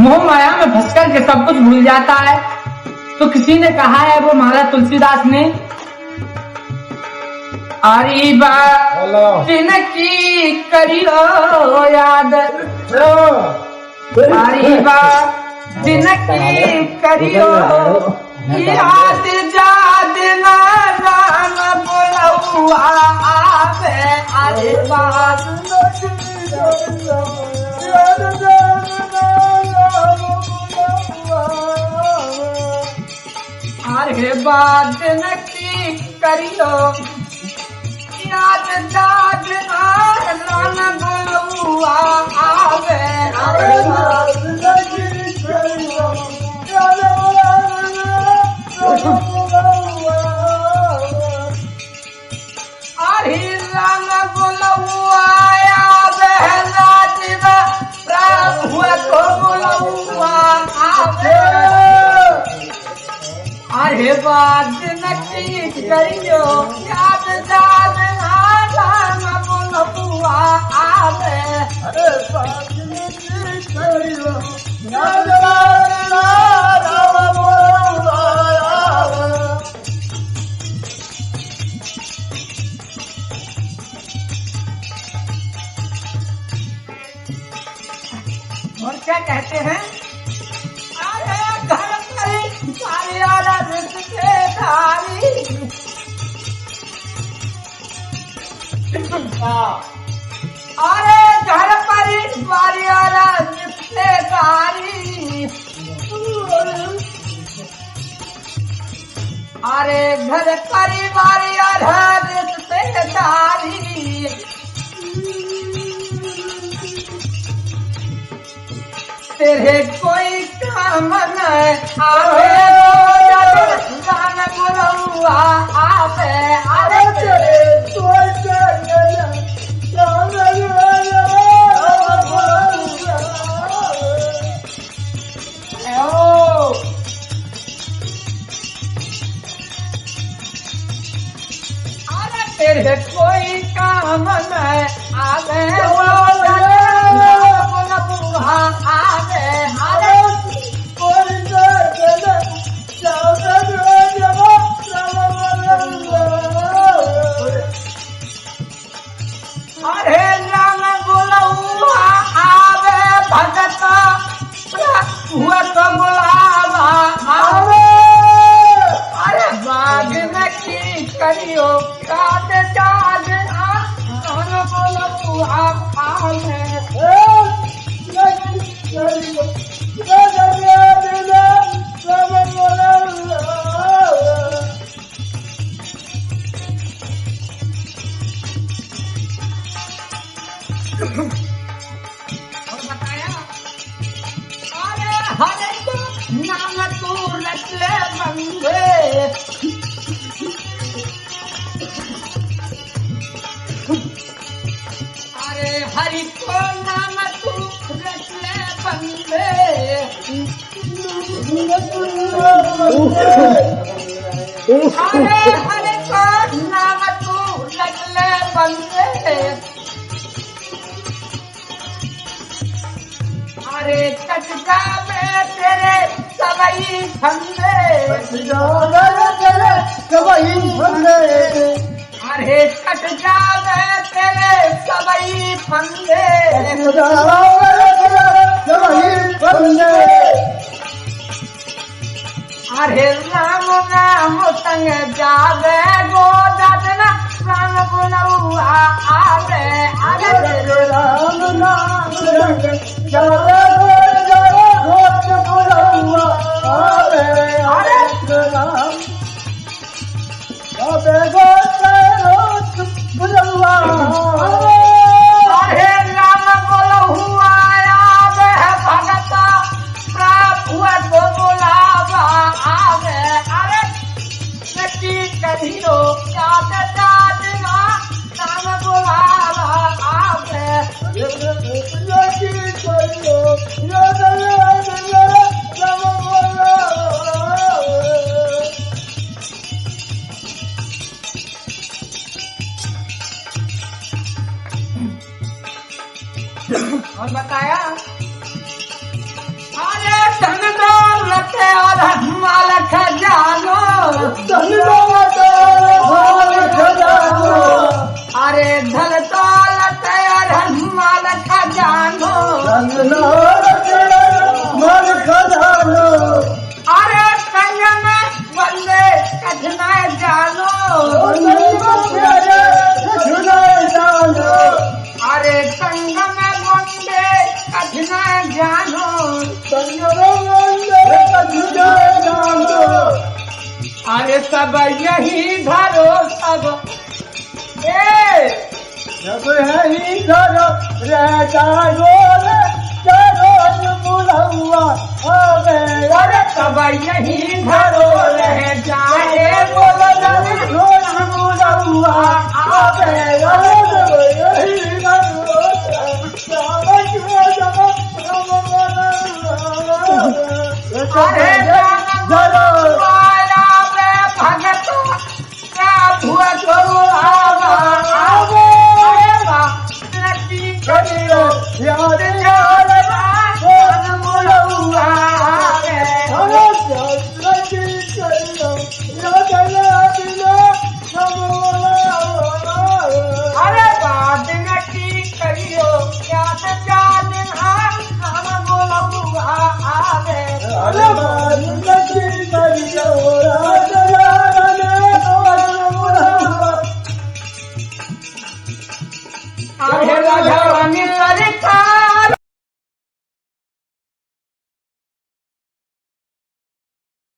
मोह माया में फंसकर के सब कुछ भूल जाता है। तो किसी ने कहा है, वो महाराज तुलसीदास ने, अरे बात की करियो याद, अरे बात की करियो याद, जाद ना राम बोलौआ आवे, अरे बात अरे बात नक्की करियो याद, जाद ना राम बोलौआ आवे, अरे बात नक्की करियो याद, अरे राम बोलौआ आवे, राजीव प्रभु को बोलौआ आवे, अरे बात नक्की करियो याद, जाद ना राम बोलौआ आवे, अरे बात नक्की करियो याद, जाद ना राम बोलौआ आवे। और क्या कहते हैं, अरे घर परिवार रिश्तेदारी, अरे घर परिवार रिश्तेदारी, अरे घर परिवार रिश्तेदारी, तेरे कोई काम न आवे, गान बोलौआ आवे, अरे तेरे कोई अरे तेरे कोई काम न आवे, आवे, अरे अरे राम बोलौआ आवे, भगत हुआ तो बुलावा आवे, अरे बाग नक्की करियो याद, जाद राम बोलौआ आवे, और बताया, अरे हरे को नाम तू रख ले बंदे, अरे हरि को नाम तू रख ले बंदे, अरे हरि को नाम तू रख ले बंदे, अरे कट जावे तेरे सबई फंदे, अरे कट जावे तेरे सबई फंदे, अरे राम नाम संग जावे गो, जातना राम बोलौआ आवे, अरे राम नाम संग जावे माल खजानो अरे धन दौलत माल खजानो अरे संग में बंदे कठिनाई जानो अरे संग में बंदे कठिनाई जानो अरे सब यही धरो सब जब है इधर रहता रोल बुरा हुआ अरे सब यही धरो रह जाए रोज बुरा हुआ अरे भगत क्या हुआ करो आवा आवे यार